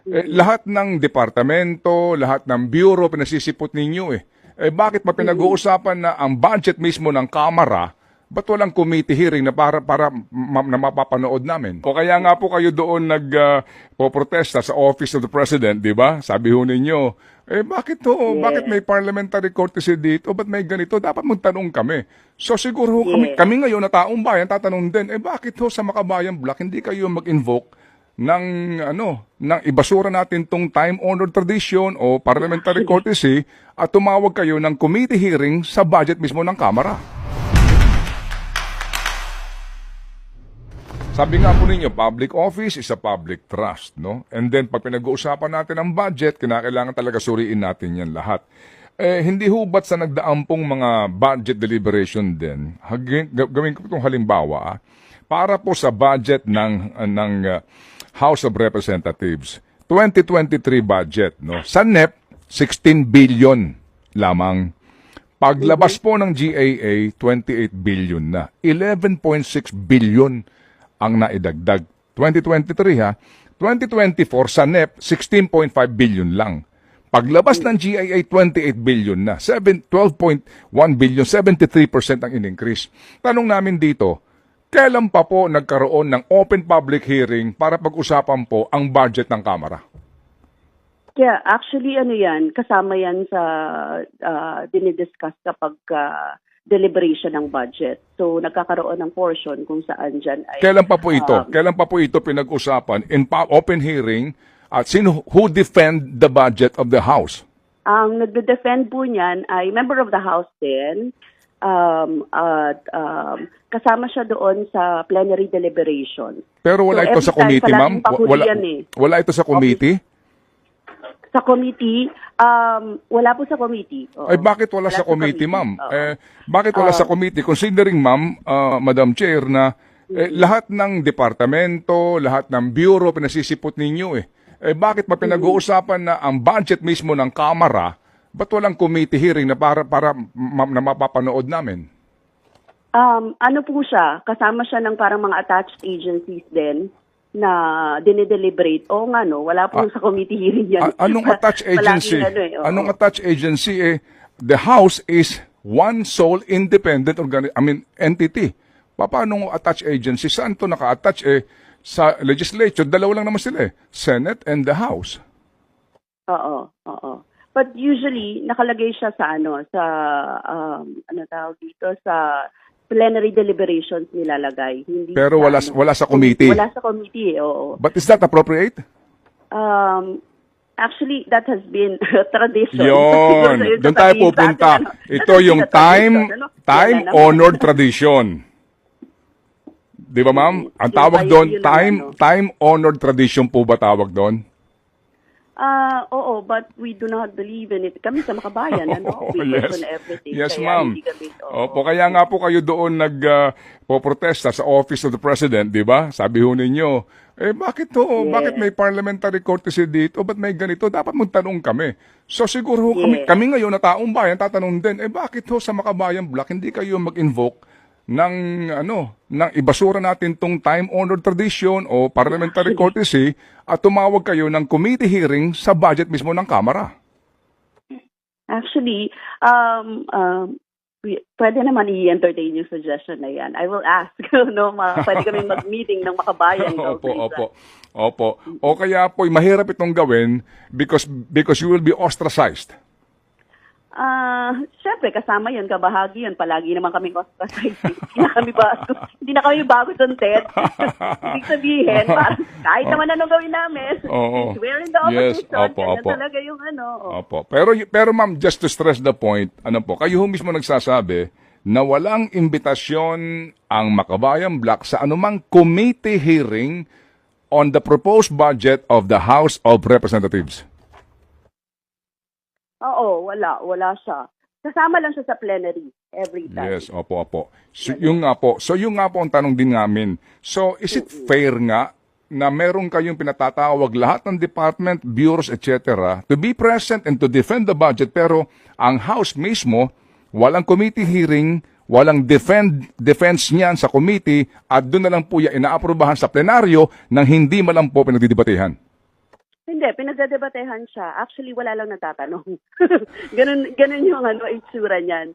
Lahat ng departamento, lahat ng bureau, pinasisipot ninyo eh. Bakit pa pinag-uusapan na ang budget mismo ng Kamara, ba't walang committee hearing na na mapapanood namin? O kaya nga po kayo doon poprotesta sa Office of the President, di ba? Sabi ho ninyo, bakit to? Bakit may parliamentary courtesy dito? Ba't may ganito? Dapat magtanong kami. So siguro kami ngayon na taong bayan, tatanong din, bakit ho sa Makabayan Block hindi kayo mag-invoke ng ibasura natin tong time-honored tradition o parliamentary courtesy at tumawag kayo ng committee hearing sa budget mismo ng Kamara? Sabi nga po ninyo, public office is a public trust, no? And then pag pinag-uusapan natin ang budget, kinakailangan talaga suriin natin yan lahat. Hindi hubat sa nagdaang pong mga budget deliberation din, gawin ko itong halimbawa, para po sa budget ng House of Representatives, 2023 budget, no? Sa NEP, 16 billion lamang. Paglabas po ng GAA, 28 billion na. 11.6 billion ang naidagdag. 2023 ha. 2024 sa NEP, 16.5 billion lang. Paglabas ng GAA, 28 billion na. 12.1 billion, 73% ang in-increase. Tanong namin dito, kailan pa po nagkaroon ng open public hearing para pag-usapan po ang budget ng Kamara? Yeah, actually yan, kasama yan sa dinidiscuss kapag deliberation ng budget. So nagkakaroon ng portion kung saan dyan ay... Kailan pa po ito? Kailan pa po ito pinag-usapan in open hearing at who defend the budget of the House? Ang nagde-defend po niyan ay member of the House din. Kasama siya doon sa plenary deliberation. Pero wala ito sa committee, ma'am? Wala ito sa committee? Sa committee, wala po sa committee. Oo. Bakit wala sa committee, ma'am? Bakit wala sa committee? Considering, ma'am, Madam Chair, na lahat ng departamento, lahat ng bureau, pinasisipot ninyo bakit pa pinag-uusapan na ang budget mismo ng Kamara, ba't walang committee hearing na na mapapanood namin? Ano po siya? Kasama siya ng parang mga attached agencies din na dinideliberate. O nga no, wala po sa committee hearing yan. Anong attached agency? Anong attached agency? The House is one sole independent entity. Paano attached agency? Saan to naka-attach? Sa legislature, dalawa lang naman sila Senate and the House. Oo. But usually, nakalagay siya sa sa plenary deliberations nilalagay. Hindi pero wala sa committee. Wala sa committee, oo. But is that appropriate? Actually, that has been tradition. Yun. Doon tayo pupunta. Ito yung time-honored tradition. Di ba, ma'am? Ang tawag doon, time-honored tradition po ba tawag doon? Oo, but we do not believe in it. Kami sa Makabayan, we question everything. Yes, ma'am. Opo, kaya nga po kayo doon poprotesta sa Office of the President, di ba? Sabi ho ninyo, bakit to? Bakit may parliamentary courtesy dito? Ba't may ganito? Dapat magtanong kami. So siguro kami ngayon na taong bayan, tatanong din, bakit ho sa Makabayan Block hindi kayo mag-invoke ng ibasura natin tong time-honored tradition o parliamentary courtesy at tumawag kayo ng committee hearing sa budget mismo ng Kamara? Actually, pwede naman i-entertain yung suggestion na yan. I will ask, pwede kami mag-meeting ng Makabayan. Opo. O kaya po, mahirap itong gawin because you will be ostracized. Siyempre, kasama yun, kabahagi yun. Palagi naman kami ostracized. Hindi na kami bago doon, Ted. Ibig sabihin, kahit naman anong gawin namin, we're in the opposition. Kaya talaga yung Opo. Pero ma'am, just to stress the point, kayo mismo nagsasabi na walang imbitasyon ang Makabayan Block sa anumang committee hearing on the proposed budget of the House of Representatives. Oo, wala siya. Kasama lang siya sa plenary every time. Yes, opo. So yung nga po ang tanong din namin. So is it fair nga na meron kayong pinatatawag lahat ng department, bureaus, etc. to be present and to defend the budget, pero ang House mismo, walang committee hearing, walang defense niyan sa committee, at doon na lang po yan inaaprubahan sa plenaryo nang hindi man lang po pinagdidebatehan? Hindi, pinagdedebatehan siya. Actually, wala lang nagtatanong. ganun yung itsura niyan.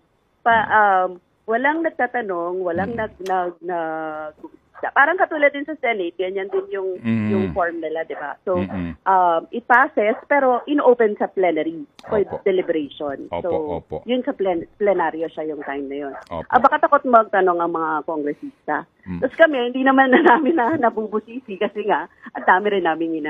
Walang nagtatanong, walang parang katulad din sa Senate, ganyan din yung form nila, di ba? So, it passes, pero in-open sa plenary for deliberation. So, yun sa plenaryo siya yung time na yun. Baka takot magtanong ang mga kongresista. Tapos kami, hindi naman na namin nabubusisi kasi nga, ang dami rin namin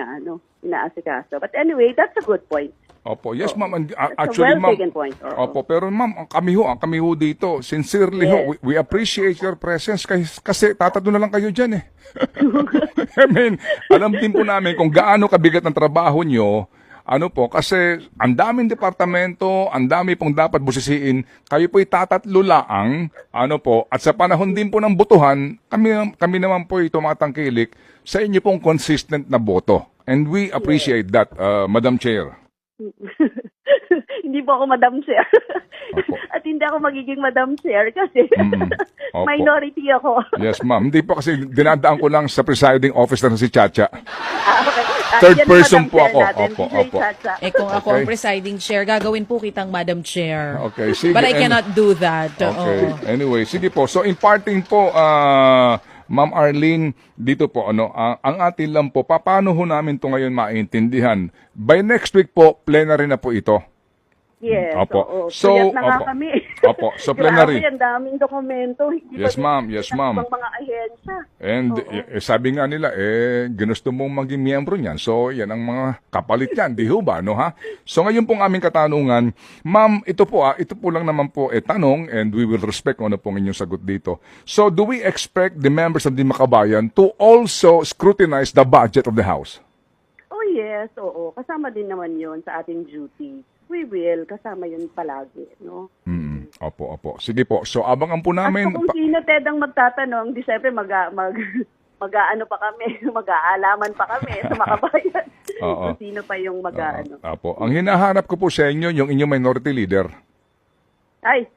inaasikaso. But anyway, that's a good point. Opo, yes ma'am. Actually, well taken point. Opo, pero ma'am, kami ho dito, sincerely ho, we appreciate your presence kasi tatatlo na lang kayo dyan eh. I mean, alam din po namin kung gaano kabigat ang trabaho nyo, kasi ang daming departamento, ang dami pong dapat busisiin, kayo po'y tatatlo laang, at sa panahon din po ng botohan, kami naman po'y tumatangkilik sa inyo pong consistent na boto. And we appreciate that, Madam Chair. Hindi po ako Madam Chair. At hindi ako magiging Madam Chair kasi minority ako. Yes, ma'am. Hindi po kasi dinadaan ko lang sa presiding officer na si Chacha. Okay. Third person po ako. Opo. Kung ako ang presiding chair, gagawin po kitang Madam Chair. Okay, sige. But I cannot do that. Okay. Anyway, sige po. So, imparting po, Ma'am Arlene, dito po, ang atin lang po, paano ho namin ito ngayon maintindihan? By next week po, plenary na po ito. Yes. Opo. So, na nga kami. Opo, so plenary. Grabe, ang daming dokumento. Yes, ma'am. Yes, ma'am. Mga ahensya. And sabi nga nila, ginusto mong maging miyembro niyan. So, yan ang mga kapalit yan. Di ho ba, ha? So, ngayon pong aming katanungan, ma'am, ito po lang naman po tanong and we will respect kung ano pong inyong sagot dito. So, do we expect the members of the Makabayan to also scrutinize the budget of the House? Oh, yes. Oo. Kasama din naman yon sa ating duty. We will. Kasama yun palagi, no? Opo. Sige po. So, abangan po namin. At kung sino, Ted, ang magtatanong, di siyempre mag-aalaman pa kami sa Makabayan. Kung sino pa yung Opo. Ang hinahanap ko po sa inyo, yung inyong minority leader. Ay,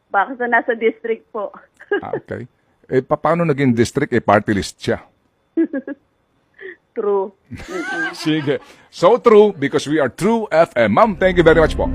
baka sa nasa district po. Okay. Paano naging district? Party list siya. True. Sige. So true because we are True FM. Ma'am, thank you very much po.